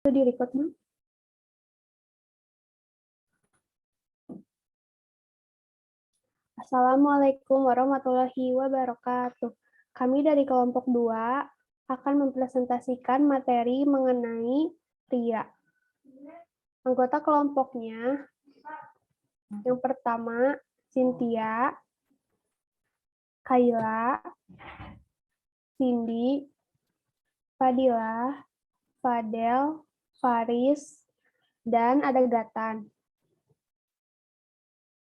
Di record, Mam. Assalamualaikum warahmatullahi wabarakatuh. Kami dari kelompok 2 akan mempresentasikan materi mengenai ria. Anggota kelompoknya yang pertama Cynthia, Kayla, Cindy, Fadila, Fadel, Faris, dan ada Gatan.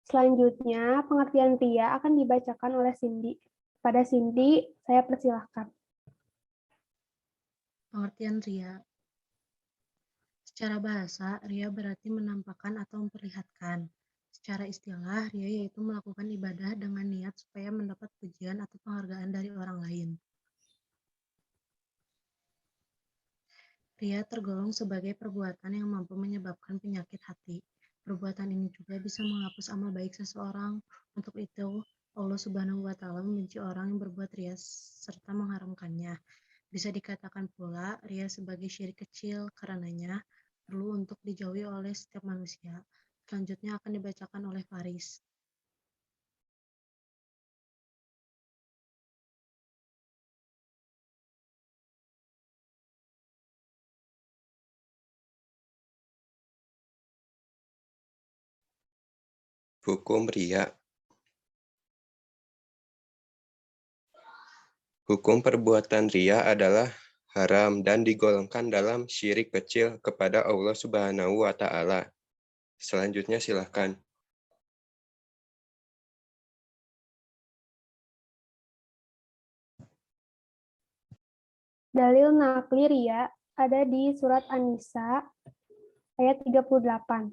Selanjutnya, pengertian ria akan dibacakan oleh Cindy. Pada Cindy, saya persilahkan. Pengertian ria. Secara bahasa, ria berarti menampakkan atau memperlihatkan. Secara istilah, ria yaitu melakukan ibadah dengan niat supaya mendapat pujian atau penghargaan dari orang lain. Ria tergolong sebagai perbuatan yang mampu menyebabkan penyakit hati. Perbuatan ini juga bisa menghapus amal baik seseorang. Untuk itu, Allah Subhanahu wa Ta'ala membenci orang yang berbuat ria serta mengharamkannya. Bisa dikatakan pula ria sebagai syirik kecil, karenanya perlu untuk dijauhi oleh setiap manusia. Selanjutnya akan dibacakan oleh Faris. Hukum ria. Hukum perbuatan ria adalah haram dan digolongkan dalam syirik kecil kepada Allah Subhanahu wa Ta'ala. Selanjutnya silakan. Dalil naqli ria ada di surat An-Nisa ayat 38.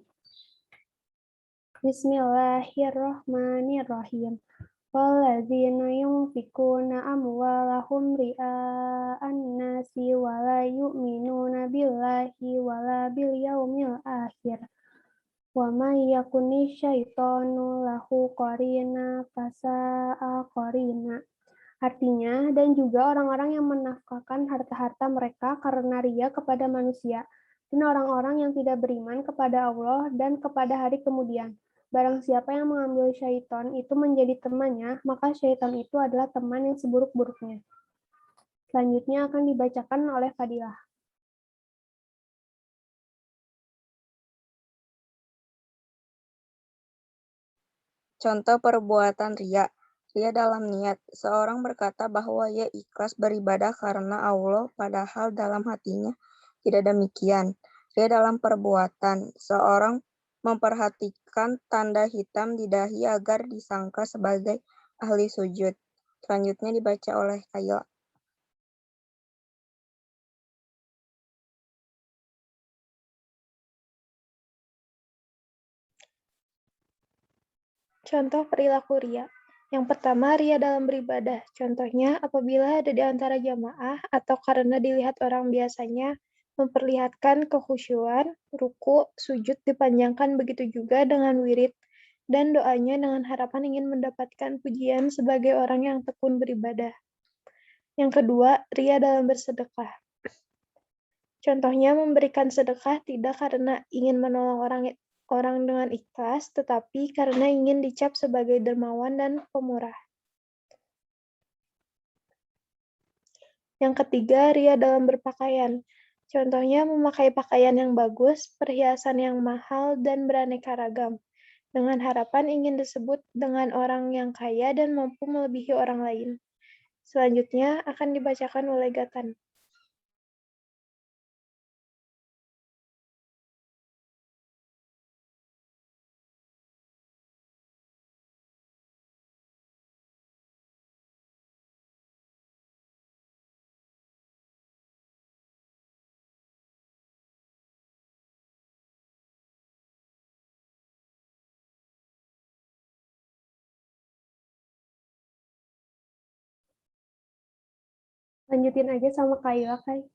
Bismillahirrahmanirrahim. Walladzina yunfikuna amwalahum ria'an nasi wa la yu'minuna billahi wa la bil yaumil akhir. Wa may yakuni syaitanu lahu qarina fasa'a qarina. Artinya, dan juga orang-orang yang menafkahkan harta-harta mereka karena ria kepada manusia, dan orang-orang yang tidak beriman kepada Allah dan kepada hari kemudian. Barang siapa yang mengambil syaitan itu menjadi temannya, maka syaitan itu adalah teman yang seburuk-buruknya. Selanjutnya akan dibacakan oleh Fadilah. Contoh perbuatan ria. Ria dalam niat. Seorang berkata bahwa ia ikhlas beribadah karena Allah, padahal dalam hatinya tidak demikian. Ria dalam perbuatan. Seorang memperhatikan tanda hitam di dahi agar disangka sebagai ahli sujud. Selanjutnya dibaca oleh Kayla. Contoh perilaku ria. Yang pertama, ria dalam beribadah. Contohnya, apabila ada di antara jamaah atau karena dilihat orang biasanya memperlihatkan kekhusyuan, ruku, sujud dipanjangkan, begitu juga dengan wirid dan doanya dengan harapan ingin mendapatkan pujian sebagai orang yang tekun beribadah. Yang kedua, ria dalam bersedekah. Contohnya, memberikan sedekah tidak karena ingin menolong orang dengan ikhlas, tetapi karena ingin dicap sebagai dermawan dan pemurah. Yang ketiga, ria dalam berpakaian. Contohnya, memakai pakaian yang bagus, perhiasan yang mahal, dan beraneka ragam, dengan harapan ingin disebut dengan orang yang kaya dan mampu melebihi orang lain. Selanjutnya akan dibacakan oleh Gatan. Lanjutin aja sama Kayla, Kay.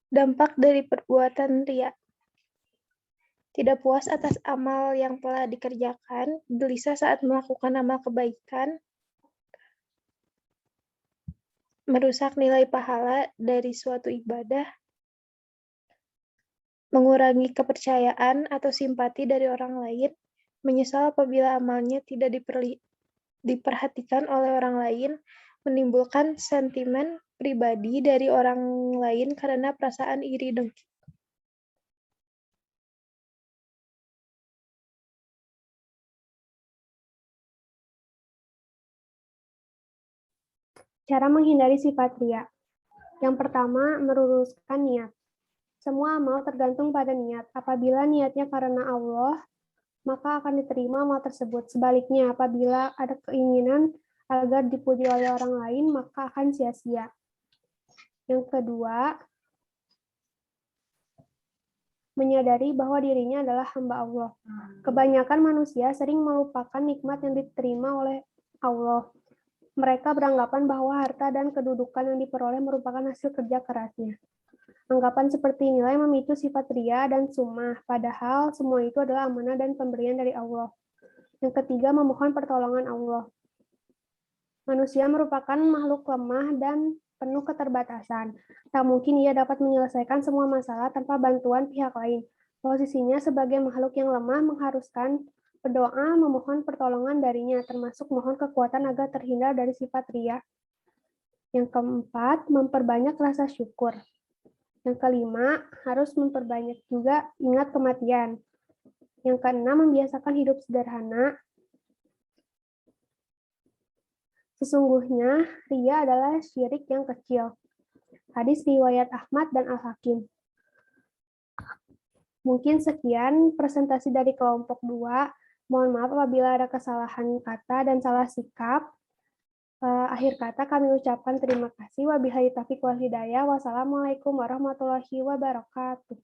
Dampak dari perbuatan ria. Tidak puas atas amal yang telah dikerjakan, gelisah saat melakukan amal kebaikan, merusak nilai pahala dari suatu ibadah, mengurangi kepercayaan atau simpati dari orang lain, menyesal apabila amalnya tidak diperhatikan oleh orang lain, menimbulkan sentimen pribadi dari orang lain karena perasaan iri dengki. Cara menghindari sifat riya. Yang pertama, meluruskan niat. Semua amal tergantung pada niat. Apabila niatnya karena Allah, maka akan diterima amal tersebut. Sebaliknya, apabila ada keinginan agar dipuji oleh orang lain, maka akan sia-sia. Yang kedua, menyadari bahwa dirinya adalah hamba Allah. Kebanyakan manusia sering melupakan nikmat yang diterima oleh Allah. Mereka beranggapan bahwa harta dan kedudukan yang diperoleh merupakan hasil kerja kerasnya. Anggapan seperti inilah yang memicu sifat ria dan sum'ah, padahal semua itu adalah amanah dan pemberian dari Allah. Yang ketiga, memohon pertolongan Allah. Manusia merupakan makhluk lemah dan penuh keterbatasan. Tak mungkin ia dapat menyelesaikan semua masalah tanpa bantuan pihak lain. Posisinya sebagai makhluk yang lemah mengharuskan berdoa memohon pertolongan darinya, termasuk mohon kekuatan agar terhindar dari sifat ria. Yang keempat, memperbanyak rasa syukur. Yang kelima, harus memperbanyak juga ingat kematian. Yang keenam, membiasakan hidup sederhana. Sesungguhnya, ria adalah syirik yang kecil. Hadis riwayat Ahmad dan Al-Hakim. Mungkin sekian presentasi dari kelompok 2. Mohon maaf apabila ada kesalahan kata dan salah sikap. Akhir kata kami ucapkan terima kasih. Wabillahi taufiq wal hidayah. Wassalamualaikum warahmatullahi wabarakatuh.